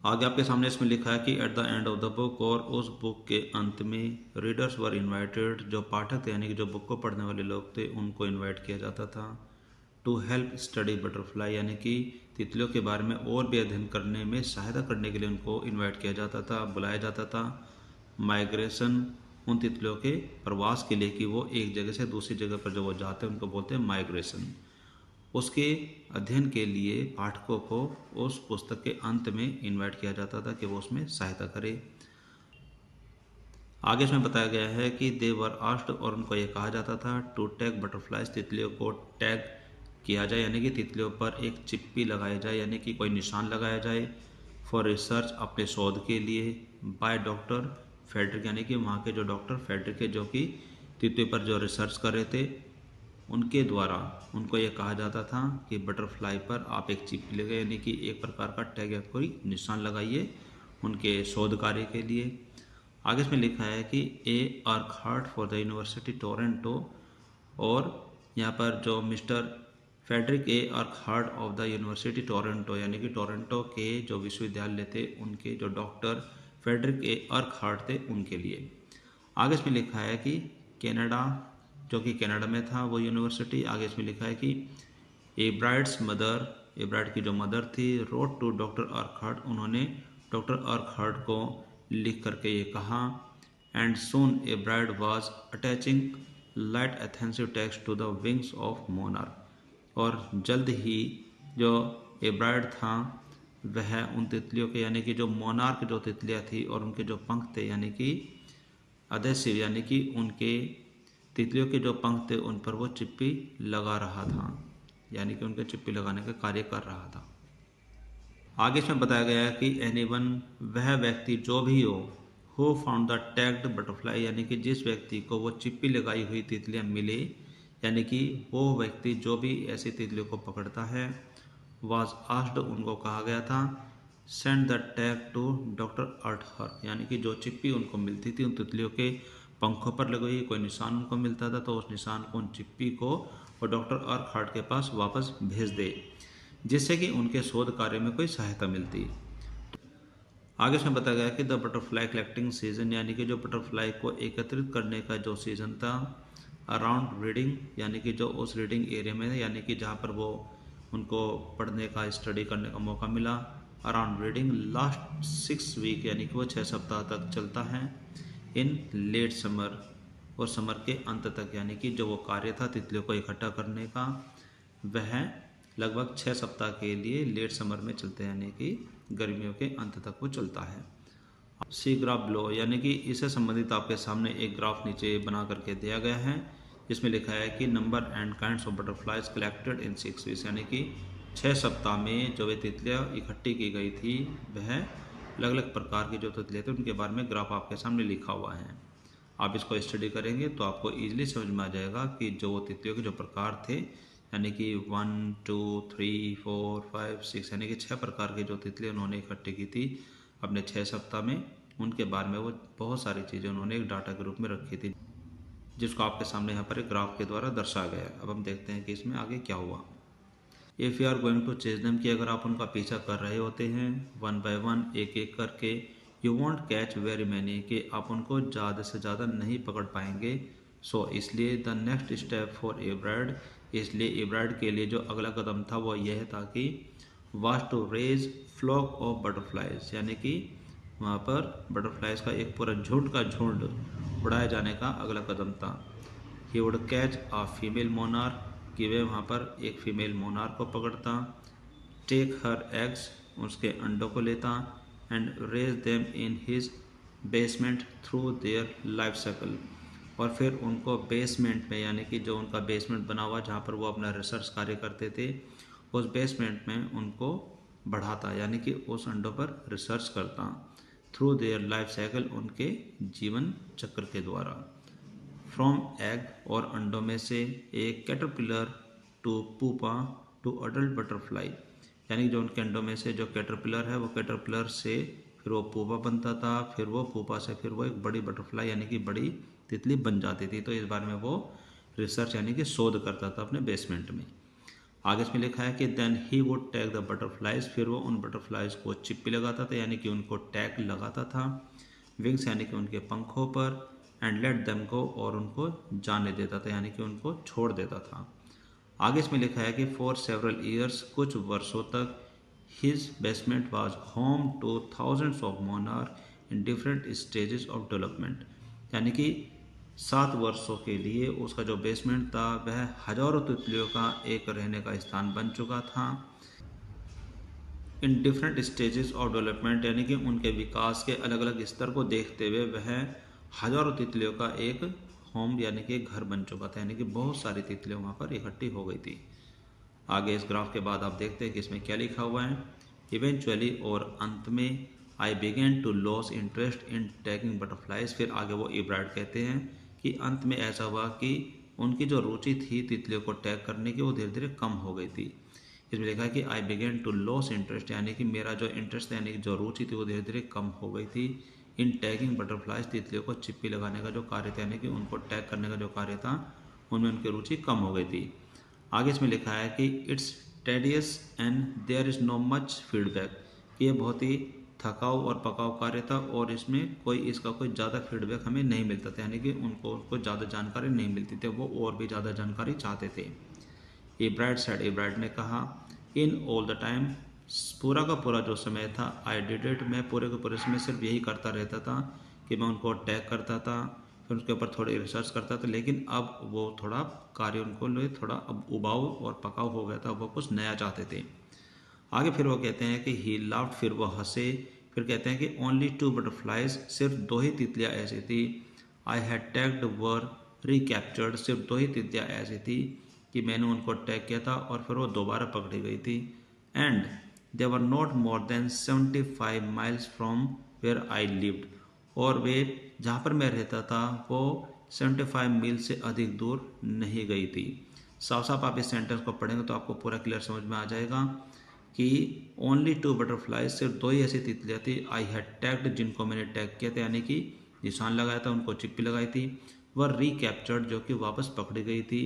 आगे आपके सामने इसमें लिखा है कि at the end of the book, और उस बुक के अंत में रीडर्स वर इन्वाइटेड, जो पाठक थे यानी कि जो बुक को पढ़ने वाले लोग थे उनको इन्वाइट किया जाता था। टू हेल्प स्टडी बटरफ्लाई, यानी कि तितलियों के बारे में और भी अध्ययन करने में सहायता करने के लिए उनको इन्वाइट किया जाता था, बुलाया जाता था। माइग्रेशन, उन तितलियों के प्रवास के लिए कि वो एक जगह से दूसरी जगह पर जो वो जाते हैं उनको बोलते हैं माइग्रेशन। उसके अध्ययन के लिए पाठकों को उस पुस्तक के अंत में इनवाइट किया जाता था कि वो उसमें सहायता करे। आगे इसमें बताया गया है कि दे वर आस्क्ड, और उनको ये कहा जाता था टू टैग बटरफ्लाइज, तितलियों को टैग किया जाए यानी कि तितलियों पर एक चिप्पी लगाई जाए यानी कि कोई निशान लगाया जाए। फॉर रिसर्च, अपने शोध के लिए। बाय डॉक्टर फेडरिक, यानी कि वहाँ के जो डॉक्टर फेडरिक है जो कि तितलियों पर जो रिसर्च कर रहे थे उनके द्वारा उनको यह कहा जाता था कि बटरफ्लाई पर आप एक चिप लगाइए यानी कि एक प्रकार का टैग या कोई निशान लगाइए उनके शोध कार्य के लिए। आगे इसमें लिखा है कि A Urquhart for the University Toronto, और यहाँ पर जो mister Frederick A Urquhart of the University Toronto यानी कि टोरंटो के जो विश्वविद्यालय थे उनके जो डॉक्टर फेडरिक ए अर्कहार्ट थे उनके लिए। आगे इसमें लिखा है कि कनाडा, जो कि कनाडा में था वो यूनिवर्सिटी। आगे इसमें लिखा है कि एब्राइड्स मदर, एब्राइड की जो मदर थी, रोड टू डॉक्टर अर्कहार्ट, उन्होंने डॉक्टर अर्कहार्ट को लिख करके ये कहा। And soon Ebright was attaching light adhesive tags to the wings of monarch, और जल्द ही जो एब्राइड था वह उन तितलियों के यानी कि जो मोनार्क जो तितलियाँ थी और उनके जो पंख थे यानी कि अधेसिव यानी कि उनके तितलियों के जो पंख थे उन पर वो चिप्पी लगा रहा था यानी कि उनके चिप्पी लगाने का कार्य कर रहा था। आगे इसमें बताया गया है कि एनीवन, वह व्यक्ति जो भी हो, who found the tagged butterfly, यानी कि जिस व्यक्ति को वो चिप्पी लगाई हुई तितलियां मिले, यानी कि वो व्यक्ति जो भी ऐसी तितलियों को पकड़ता है, वाज आस्क्ड, उनको कहा गया था, send the tag to doctor Urquhart, यानी कि जो चिप्पी उनको मिलती थी उन तितलियों के पंखों पर लगी हुई कोई निशान उनको मिलता था तो उस निशान को, उन चिप्पी को वो डॉक्टर अर्कहार्ट के पास वापस भेज दे, जिससे कि उनके शोध कार्य में कोई सहायता मिलती। आगे इसमें बताया गया कि द बटरफ्लाई कलेक्टिंग सीजन, यानी कि जो बटरफ्लाई को एकत्रित करने का जो सीज़न था, अराउंड रीडिंग, यानी कि जो उस रीडिंग एरिया में यानी कि जहाँ पर वो उनको पढ़ने का स्टडी करने का मौका मिला, अराउंड रीडिंग लास्ट 6 वीक, यानी कि वो 6 सप्ताह तक चलता है। इन लेट समर, और समर के अंत तक, यानी कि जो वो कार्य था तितलियों को इकट्ठा करने का वह लगभग 6 सप्ताह के लिए लेट समर में चलते हैं यानी कि गर्मियों के अंत तक वो चलता है। सी ग्राफ ब्लो, यानी कि इससे संबंधित आपके सामने एक ग्राफ नीचे बना करके दिया गया है जिसमें लिखा है कि number and kinds of butterflies collected in 6 weeks, यानी कि 6 सप्ताह में जो वे तितलियाँ इकट्ठी की गई थी वह अलग अलग प्रकार की जो तितलियाँ थी उनके बारे में ग्राफ आपके सामने लिखा हुआ है। आप इसको स्टडी करेंगे तो आपको ईजिली समझ में आ जाएगा कि जो तितलियों के जो प्रकार थे यानी कि 1 2 3 4 5 6 यानी कि 6 प्रकार की जो तितलियाँ उन्होंने इकट्ठी की थी अपने 6 सप्ताह में, उनके बारे में वो बहुत सारी चीज़ें उन्होंने एक डाटा के रूप में रखी थी जिसको आपके सामने यहाँ पर एक ग्राफ के द्वारा दर्शाया गया है। अब हम देखते हैं कि इसमें आगे क्या हुआ। If you are going to chase them, कि अगर आप उनका पीछा कर रहे होते हैं वन बाय वन, एक एक करके, you want catch very many, कि आप उनको ज़्यादा से ज़्यादा नहीं पकड़ पाएंगे। सो इसलिए द नेक्स्ट स्टेप फॉर एब्राइड, इसलिए एब्राइड के लिए जो अगला कदम था वो यह था कि was to raise flock of butterflies, यानी कि वहाँ पर बटरफ्लाइज का एक पूरा झुंड का झुंड उड़ाए जाने का अगला कदम था। He would catch a female monarch, कि वे वहाँ पर एक फीमेल मोनार्क को पकड़ता, टेक हर एग्स, उसके अंडों को लेता, and raise them in his basement through their life cycle, और फिर उनको बेसमेंट में यानी कि जो उनका बेसमेंट बना हुआ जहाँ पर वो अपना रिसर्च कार्य करते थे उस बेसमेंट में उनको बढ़ाता यानी कि उस अंडों पर रिसर्च करता, थ्रू देयर लाइफ साइकिल, उनके जीवन चक्र के द्वारा। फ्रॉम एग, और अंडों में से, एक caterpillar to pupa to adult butterfly, यानी जो उनके अंडों में से जो कैटरपिलर है वो कैटरपिलर से फिर वो पूपा बनता था, फिर वो पूपा से फिर वो एक बड़ी बटरफ्लाई यानी कि बड़ी तितली बन जाती थी। तो इस बारे में वो रिसर्च यानी कि शोध करता था अपने बेसमेंट में। आगे इसमें लिखा है कि then he would tag the butterflies, फिर वो उन बटरफ्लाइज को चिप्पी लगाता था यानी कि उनको टैग लगाता था, विंग्स यानी कि उनके पंखों पर, एंड लेट देम गो, और उनको जाने देता था यानी कि उनको छोड़ देता था। आगे इसमें लिखा है कि फॉर सेवरल ईयर्स, कुछ वर्षों तक, his basement was home two thousands of monarch in different stages of development, यानी कि 7 वर्षों के लिए उसका जो बेसमेंट था वह हजारों तितलियों का एक रहने का स्थान बन चुका था। In different stages of development यानी कि उनके विकास के अलग अलग स्तर को देखते हुए वह हजारों तितलियों का एक होम यानी कि घर बन चुका था, यानी कि बहुत सारी तितलियां वहाँ पर इकट्ठी हो गई थी। आगे इस ग्राफ के बाद आप देखते हैं कि इसमें क्या लिखा हुआ है। इवेंचुअली, और अंत में, I began to lose interest in tagging butterflies, फिर आगे वो इब्राइट कहते हैं कि अंत में ऐसा हुआ कि उनकी जो रुचि थी तितलियों को टैग करने की वो धीरे धीरे कम हो गई थी। इसमें लिखा है कि आई बिगेन टू लॉस इंटरेस्ट, यानी कि मेरा जो इंटरेस्ट था यानी कि जो रुचि थी वो धीरे धीरे कम हो गई थी इन टैगिंग बटरफ्लाइज, तितलियों को चिप्पी लगाने का जो कार्य था यानी कि उनको टैग करने का जो कार्य था उनमें उनकी रुचि कम हो गई थी। आगे इसमें लिखा है कि it's tedious and there is no much feedback, ये बहुत ही थकाऊ और पकाऊ कार्य था और इसमें कोई इसका कोई ज़्यादा फीडबैक हमें नहीं मिलता था, यानी कि उनको ज़्यादा जानकारी नहीं मिलती थी, वो और भी ज़्यादा जानकारी चाहते थे। इब्राइट सेड, इब्राइट ने कहा, इन ऑल द टाइम, पूरा का पूरा जो समय था, आई डिड इट, मैं पूरे के पूरे समय सिर्फ यही करता रहता था कि मैं उनको टैग करता था, फिर उसके ऊपर थोड़ी रिसर्च करता था, लेकिन अब वो थोड़ा कार्य उनको लिए थोड़ा अब उबाऊ और पकाऊ हो गया था, वो कुछ नया चाहते थे। आगे फिर वो कहते हैं कि ही लाफ्ड, फिर वो हंसे, फिर कहते हैं कि ओनली 2 बटरफ्लाइज, सिर्फ 2 ही तितलियाँ ऐसी थी, I had tagged were recaptured, सिर्फ 2 ही तितलियाँ ऐसी थी कि मैंने उनको टैग किया था और फिर वो दोबारा पकड़ी गई थी, and they were not more than 75 miles from where I lived, और वे जहाँ पर मैं रहता था वो 75 मील से अधिक दूर नहीं गई थी। साफ साफ आप इस सेंटेंस को पढ़ेंगे तो आपको पूरा क्लियर समझ में आ जाएगा कि ओनली 2 बटरफ्लाइज, सिर्फ 2 ही ऐसी तितलियाँ थी, आई हैड टैग्ड, जिनको मैंने टैग किया था यानी कि निशान लगाया था, उनको चिप्पी लगाई थी, वर रिकैप्चर्ड, जो कि वापस पकड़ी गई थी,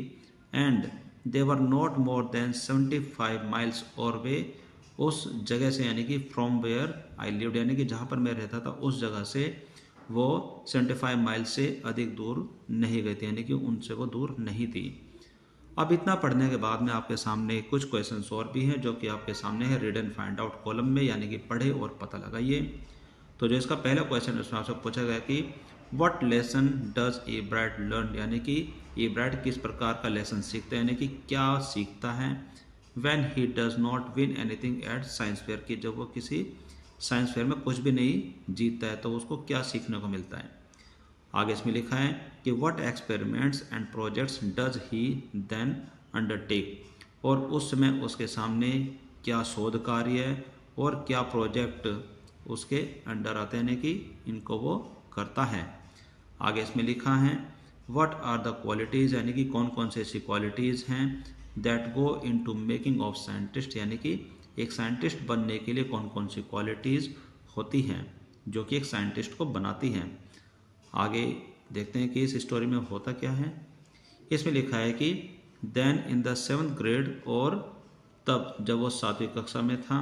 and they were not more than 75 miles, और वे उस जगह से यानी कि फ्रॉम वेयर आई लिव्ड, यानी कि जहाँ पर मैं रहता था उस जगह से वो 75 माइल से अधिक दूर नहीं गई थी, यानी कि उनसे वो दूर नहीं थी। अब इतना पढ़ने के बाद में आपके सामने कुछ क्वेश्चंस और भी हैं जो कि आपके सामने है read and find out column में, यानी कि पढ़े और पता लगाइए। तो जो इसका पहला क्वेश्चन उसमें आपसे पूछा गया कि व्हाट लेसन डज एब्राइट लर्न, यानी कि एब्राइट किस प्रकार का लेसन सीखता है, यानी कि क्या सीखता है, when he does not win anything at science fair, कि जब वो किसी साइंस फेयर में कुछ भी नहीं जीतता है तो उसको क्या सीखने को मिलता है। आगे इसमें लिखा है कि what experiments and projects does he then undertake, और उस समय उसके सामने क्या शोध कार्य है और क्या प्रोजेक्ट उसके अंडर आते हैं, यानी कि इनको वो करता है। आगे इसमें लिखा है व्हाट आर द क्वालिटीज़, यानी कि कौन कौन से ऐसी क्वालिटीज़ हैं that go into making of scientist, यानी कि एक साइंटिस्ट बनने के लिए कौन कौन सी क्वालिटीज़ होती हैं जो कि एक साइंटिस्ट को बनाती हैं। आगे देखते हैं कि इस स्टोरी में होता क्या है। इसमें लिखा है कि then in the 7th grade, और तब जब वो 7वीं कक्षा में था,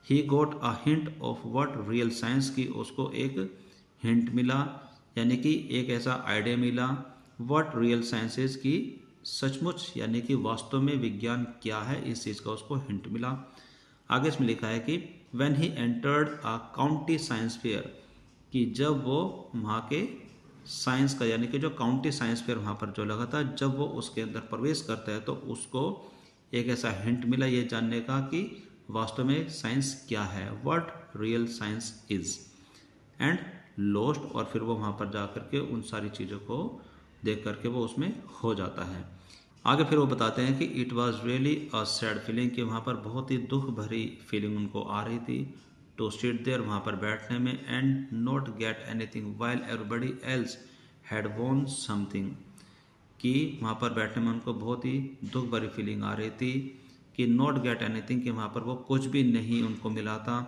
he got a hint of what real science, की उसको एक हिंट मिला, यानी कि एक ऐसा आइडिया मिला व्हाट रियल साइंसेज की, सचमुच यानी कि वास्तव में विज्ञान क्या है, इस चीज़ का उसको हिंट मिला। आगे इसमें लिखा है कि when he entered a county science fair, कि जब वो वहाँ के साइंस का यानी कि जो काउंटी साइंस फेयर वहाँ पर जो लगा था, जब वो उसके अंदर प्रवेश करता है तो उसको एक ऐसा हिंट मिला ये जानने का कि वास्तव में साइंस क्या है, what real science is, and lost, और फिर वो वहाँ पर जा करके उन सारी चीज़ों को देख करके वो उसमें हो जाता है। आगे फिर वो बताते हैं कि it was really a sad feeling, कि वहाँ पर बहुत ही दुख भरी फीलिंग उनको आ रही थी, टू सिट देयर, वहाँ पर बैठने में, and not get anything while everybody else had won something, कि वहाँ पर बैठने में उनको बहुत ही दुख भरी फीलिंग आ रही थी कि नॉट गेट एनीथिंग, कि वहाँ पर वो कुछ भी नहीं उनको मिला था,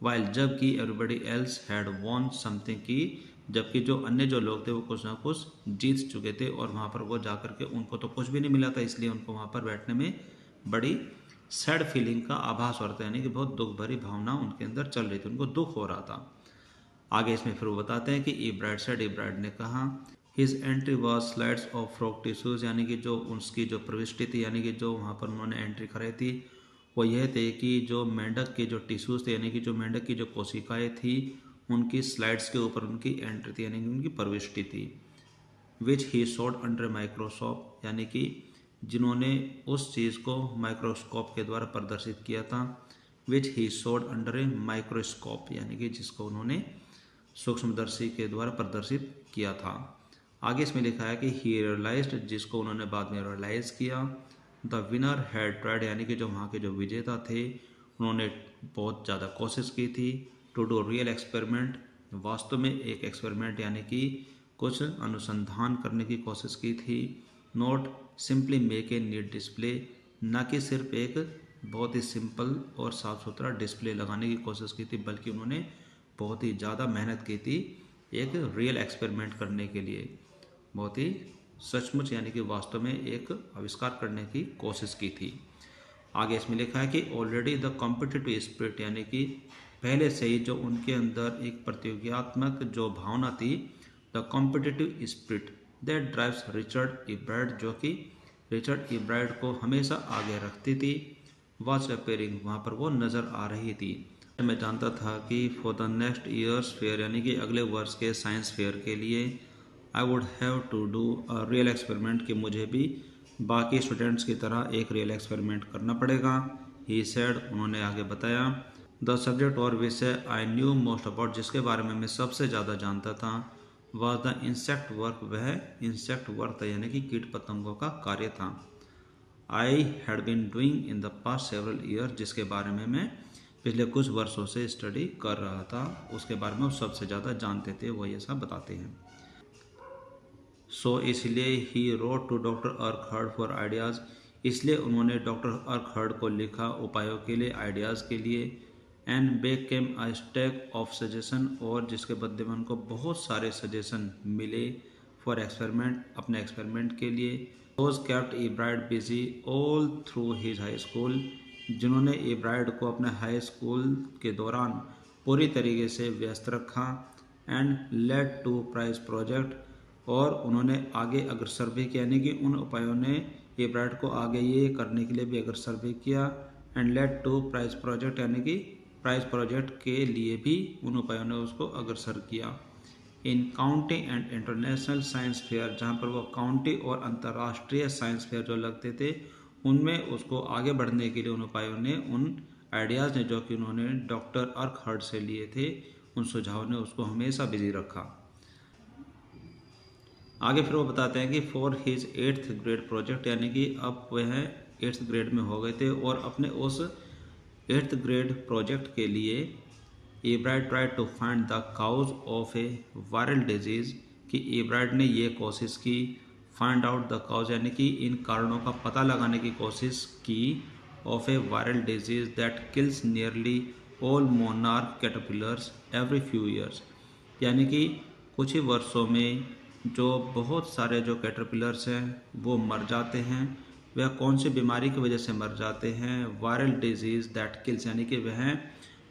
वाइल, जबकि everybody else had won something, की जबकि जो अन्य जो लोग थे वो कुछ ना कुछ जीत चुके थे और वहाँ पर वो जा कर के उनको तो कुछ भी नहीं मिला था, इसलिए उनको वहाँ पर बैठने में बड़ी सैड फीलिंग का आभास हो रहा था, यानी कि बहुत दुख भरी भावना उनके अंदर चल रही थी, उनको दुख हो रहा था। आगे इसमें फिर वो बताते हैं कि इब्राइड सेड, इब्राइड ने कहा, his entry was slides of frog tissues, यानी कि जो उसकी जो प्रविष्टि थी, यानी कि जो वहाँ पर उन्होंने एंट्री कराई थी वो यह थे कि जो मेंढक के जो टिश्यूज थे, यानी कि जो मेंढक की जो कोशिकाएं थी उनकी स्लाइड्स के ऊपर उनकी एंट्री थी, यानी कि उनकी प्रविष्टि थी। विच ही शोड अंडर माइक्रोस्कोप, यानी कि जिन्होंने उस चीज़ को माइक्रोस्कोप के द्वारा प्रदर्शित किया था। Which he showed under a microscope, यानी कि जिसको उन्होंने सूक्ष्मदर्शी के द्वारा प्रदर्शित किया था। आगे इसमें लिखा है कि ही रियलाइज्ड, जिसको उन्होंने बाद में रियलाइज किया। द विनर हैड ट्राइड, यानी कि जो वहाँ के जो विजेता थे उन्होंने बहुत ज़्यादा कोशिश की थी। टू डू रियल एक्सपेरिमेंट, वास्तव में एक एक्सपेरिमेंट यानी कि कुछ अनुसंधान करने की कोशिश की थी। Not simply make a neat display, न कि सिर्फ एक बहुत ही सिंपल और साफ सुथरा डिस्प्ले लगाने की कोशिश की थी, बल्कि उन्होंने बहुत ही ज़्यादा मेहनत की थी एक रियल एक्सपेरिमेंट करने के लिए, बहुत ही सचमुच यानी कि वास्तव में एक आविष्कार करने की कोशिश की थी। आगे इसमें लिखा है कि ऑलरेडी द कॉम्पिटिटिव स्पिरिट, यानी कि पहले से ही जो उनके अंदर एक प्रतियोगितात्मक जो भावना थी, the competitive spirit that drives Richard Ebright, जो कि रिचर्ड इब्राइड को हमेशा आगे रखती थी, वॉज अपेयरिंग, वहाँ पर वो नज़र आ रही थी। मैं जानता था कि for the next years fair, यानी कि अगले वर्ष के साइंस फेयर के लिए, I would have to do a real experiment, कि मुझे भी बाकी स्टूडेंट्स की तरह एक रियल एक्सपेरिमेंट करना पड़ेगा। ही सेड, उन्होंने आगे बताया, द सब्जेक्ट और विषय आई न्यू मोस्ट अबाउट, जिसके बारे में मैं सबसे ज़्यादा जानता था, वह द इंसेक्ट वर्क, वह इंसेक्ट वर्क था, यानी कि कीट पतंगों का कार्य था। I had been doing in the past several year, जिसके बारे में मैं पिछले कुछ वर्षों से स्टडी कर रहा था, उसके बारे में वो सबसे ज़्यादा जानते थे, वो ये सब बताते हैं। सो इसलिए he wrote to doctor Urquhart for ideas, इसलिए उन्होंने डॉक्टर अर्कहर्ड को लिखा उपायों के लिए, आइडियाज़ के लिए। And back came a stack of suggestion, और जिसके बदले में उनको बहुत सारे सजेशन मिले फॉर एक्सपेरिमेंट, अपने एक्सपेरिमेंट के लिए। Those kept Ebright busy all through his high school, जिन्होंने इब्राइड को अपने हाई स्कूल के दौरान पूरी तरीके से व्यस्त रखा। And led to prize project, और उन्होंने आगे अग्रसर भी किया, यानी कि उन उपायों ने इब्राइड को आगे ये करने के लिए भी अग्रसर भी किया। And led to prize project, यानी कि प्राइज प्रोजेक्ट के लिए भी उन उपायों ने उसको अग्रसर किया। In county and international science fair, जहाँ पर वो काउंटी और अंतर्राष्ट्रीय साइंस फेयर जो लगते थे, उनमें उसको आगे बढ़ने के लिए उन उपायों ने, उन आइडियाज़ ने जो कि उन्होंने डॉक्टर अर्कहर्ड से लिए थे, उन सुझावों ने उसको हमेशा बिजी रखा। आगे फिर वो बताते हैं कि for his 8th grade project, यानी कि अब वह 8th ग्रेड में हो गए थे, और अपने उस 8th ग्रेड प्रोजेक्ट के लिए Ebright tried to find the cause of a viral disease, कि इब्राइड ने ये कोशिश की फाइंड आउट द काउज, यानी कि इन कारणों का पता लगाने की कोशिश की, of a viral disease that kills nearly all monarch caterpillars every few years, यानी कि कुछ ही वर्षों में जो बहुत सारे जो कैटरपिलर्स हैं वो मर जाते हैं। वह कौन सी बीमारी की वजह से मर जाते हैं? वायरल डिजीज़ दैट किल्स, यानी कि वह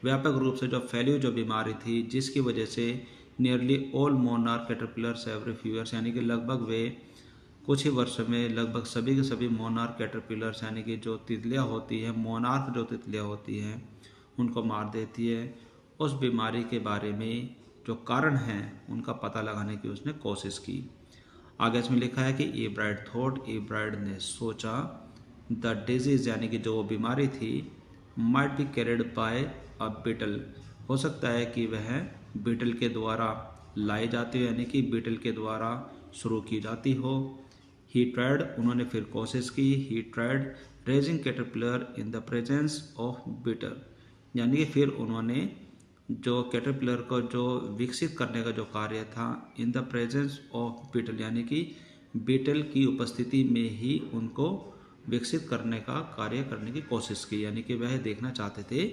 व्यापक रूप से जो फैली हुई जो बीमारी थी, जिसकी वजह से nearly all monarch caterpillars every few years, यानी कि लगभग वे कुछ ही वर्ष में लगभग सभी के सभी मोनार्क कैटरपिलर्स, यानी कि जो तितलियाँ होती हैं, मोनार्क जो तितलियाँ होती हैं, उनको मार देती है। उस बीमारी के बारे में जो कारण हैं उनका पता लगाने की उसने कोशिश की। आगे इसमें लिखा है कि इब्राइड थॉट, इब्राइड ने सोचा, द डिजीज़, यानी कि जो वो बीमारी थी, might be carried by a beetle, हो सकता है कि वह बीटल के द्वारा लाई जाती हो, यानी कि बीटल के द्वारा शुरू की जाती हो। ही ट्राइड, उन्होंने फिर कोशिश की, he tried raising caterpillar in the presence of beetle, यानी कि फिर उन्होंने जो कैटरपिलर को जो विकसित करने का जो कार्य था, in the presence of beetle, यानी कि बीटल की उपस्थिति में ही उनको विकसित करने का कार्य करने की कोशिश की, यानी कि वह देखना चाहते थे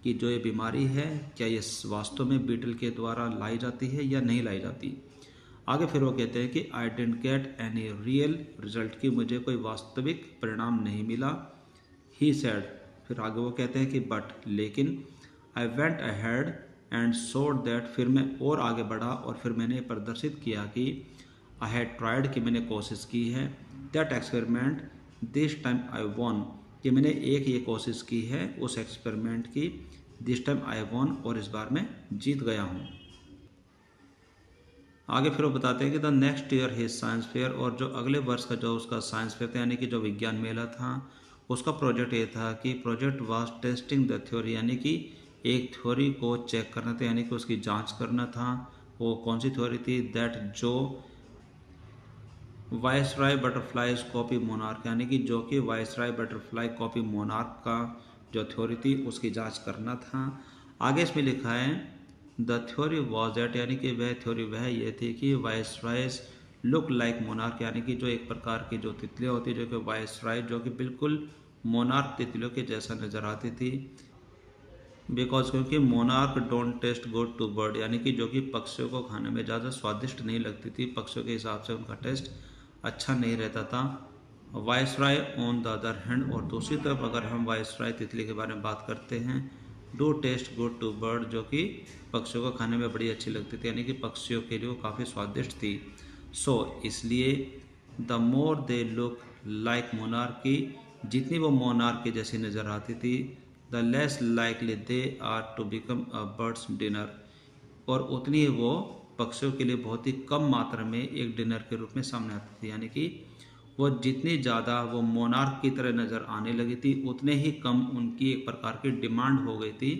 कि जो ये बीमारी है क्या ये वास्तव में बीटल के द्वारा लाई जाती है या नहीं लाई जाती। आगे फिर वो कहते हैं कि I didn't get any real result, की मुझे कोई वास्तविक परिणाम नहीं मिला। ही सेड, फिर आगे वो कहते हैं कि बट लेकिन I went ahead and showed that, फिर मैं और आगे बढ़ा और फिर मैंने प्रदर्शित किया कि आई हैड ट्राइड, कि मैंने कोशिश की है, that experiment this time I won, कि मैंने एक ये कोशिश की है उस एक्सपेरिमेंट की, दिस टाइम आई वॉन, और इस बार मैं जीत गया हूँ। आगे फिर वो बताते हैं कि the next year his science fair, और जो अगले वर्ष का जो उसका साइंस फेयर था यानी कि जो विज्ञान मेला था, उसका प्रोजेक्ट ये था कि project was testing the theory, यानी कि एक थ्योरी को चेक करना था, यानी कि उसकी जांच करना था। वो कौन सी थ्योरी थी? दैट जो वायसराय बटरफ्लाईज कॉपी मोनार्क, यानी कि जो कि वायसराय बटरफ्लाई कॉपी मोनार्क का जो थ्योरी थी उसकी जांच करना था। आगे इसमें लिखा है द थ्योरी वॉज दैट, यानी कि वह थ्योरी वह ये थी कि वायसरायज लुक लाइक मोनार्क, यानी कि जो एक प्रकार की जो तितलियाँ होती जो कि वायसराय जो कि बिल्कुल मोनार्क तितलियों के जैसा नज़र आती थी। बिकॉज क्योंकि monarch don't taste good to bird, यानी कि जो कि पक्षियों को खाने में ज़्यादा स्वादिष्ट नहीं लगती थी, पक्षियों के हिसाब से उनका टेस्ट अच्छा नहीं रहता था। Viceroy on the other hand, और दूसरी तरफ अगर हम वायसराय तितली के बारे में बात करते हैं, do taste good to bird, जो कि पक्षियों को खाने में बड़ी अच्छी लगती थी, यानी कि पक्षियों के लिए वो काफ़ी स्वादिष्ट थी। सो इसलिए the more they look like monarchy, जितनी वो मोनार्क के जैसी नज़र आती थी, the less likely they are to become a bird's dinner, और उतनी वो पक्षियों के लिए बहुत ही कम मात्रा में एक डिनर के रूप में सामने आती थी, यानी कि वो जितनी ज़्यादा वो मोनार्क की तरह नज़र आने लगी थी उतने ही कम उनकी एक प्रकार की डिमांड हो गई थी,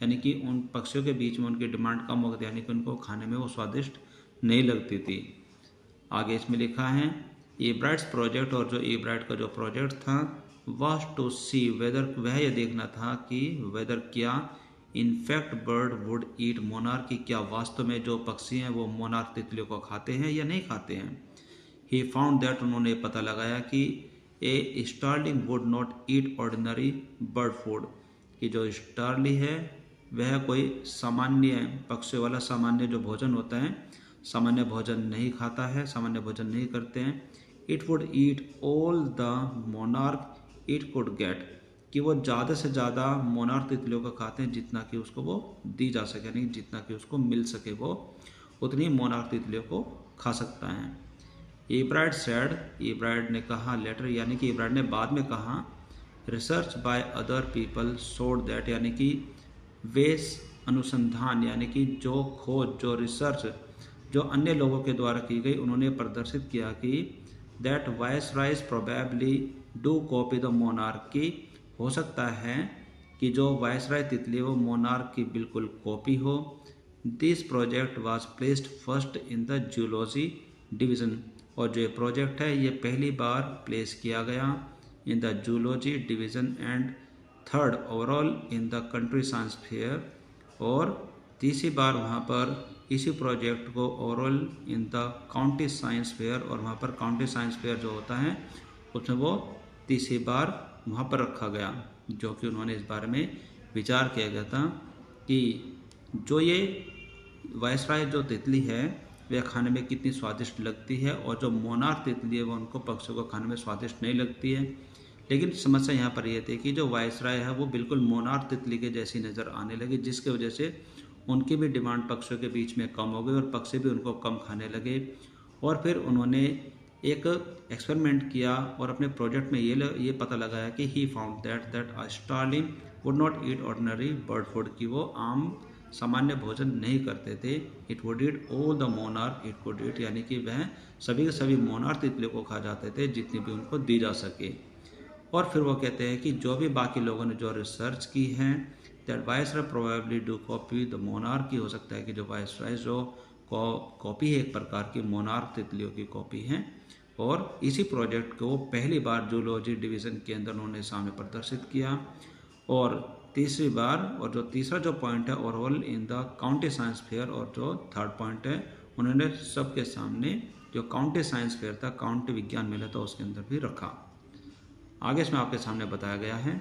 यानी कि उन पक्षियों के बीच में उनकी डिमांड कम हो गई थी, यानी कि उनको खाने में वो स्वादिष्ट नहीं लगती थी। आगे इसमें लिखा है एब्राइट्स प्रोजेक्ट, और जो एब्राइट का जो प्रोजेक्ट था वाज टू सी वेदर, वह यह देखना था कि वेदर क्या in fact bird would eat monarch, की क्या वास्तव में जो पक्षी हैं वो मोनार्क तितलियों को खाते हैं या नहीं खाते हैं। ही फाउंड दैट, उन्होंने पता लगाया कि a starling would not eat ordinary bird food, कि जो स्टार्ली है वह कोई सामान्य पक्षियों वाला सामान्य जो भोजन होता है, सामान्य भोजन नहीं खाता है, सामान्य भोजन नहीं करते हैं। It would eat all the monarch it could get, कि वो ज़्यादा से ज़्यादा मोनार्क तितलियों का खाते हैं जितना कि उसको वो दी जा सके, यानी जितना कि उसको मिल सके वो उतनी मोनार्क तितलियों को खा सकता है। एब्राइड सेड, एब्राइड ने कहा लेटर, यानी कि एब्राइड ने बाद में कहा research by other people showed that, यानी कि वे अनुसंधान, यानी कि जो खोज जो रिसर्च जो अन्य लोगों के द्वारा की गई, उन्होंने प्रदर्शित किया कि that viceroys probably do copy the monarch, की हो सकता है कि जो वायसराय तितली वो मोनार्क की बिल्कुल कॉपी हो। This project was placed first in the zoology division, और जो ये प्रोजेक्ट है ये पहली बार प्लेस किया गया in the zoology division and third overall in the country science fair, और तीसरी बार वहाँ पर इसी प्रोजेक्ट को overall in the county science fair, और वहाँ पर काउंटी साइंस फेयर जो होता है उसमें वो तीसरी बार वहाँ पर रखा गया, जो कि उन्होंने इस बारे में विचार किया गया था कि जो ये वायसराय जो तितली है वह खाने में कितनी स्वादिष्ट लगती है, और जो मोनार्क तितली है वो उनको पक्षियों को खाने में स्वादिष्ट नहीं लगती है। लेकिन समस्या यहाँ पर यह थी कि जो वायसराय है वो बिल्कुल मोनार्क तितली के जैसी नज़र आने लगी, जिसकी वजह से उनकी भी डिमांड पक्षियों के बीच में कम हो गई और पक्षी भी उनको कम खाने लगे। और फिर उन्होंने एक एक्सपेरिमेंट किया और अपने प्रोजेक्ट में ये पता लगाया कि he found that a starling would not eat ordinary bird food, की वो आम सामान्य भोजन नहीं करते थे। It would eat all the monarch it could eat, यानी कि वह सभी के सभी मोनार्क तितलियों को खा जाते थे जितनी भी उनको दी जा सके। और फिर वो कहते हैं कि जो भी बाकी लोगों ने जो रिसर्च की है that viceroy probably do copy the monarch, की हो सकता है कि जो वायसराय जो कॉपी है एक प्रकार की मोनार्क तितलियों की कॉपी है, और इसी प्रोजेक्ट को पहली बार जूलॉजी डिवीज़न के अंदर उन्होंने सामने प्रदर्शित किया। और तीसरी बार, और जो तीसरा जो पॉइंट है overall in the county science fair, और जो थर्ड पॉइंट है उन्होंने सबके सामने जो काउंटी साइंस फेयर था, काउंटी विज्ञान मेला था, उसके अंदर भी रखा। आगे इसमें आपके सामने बताया गया है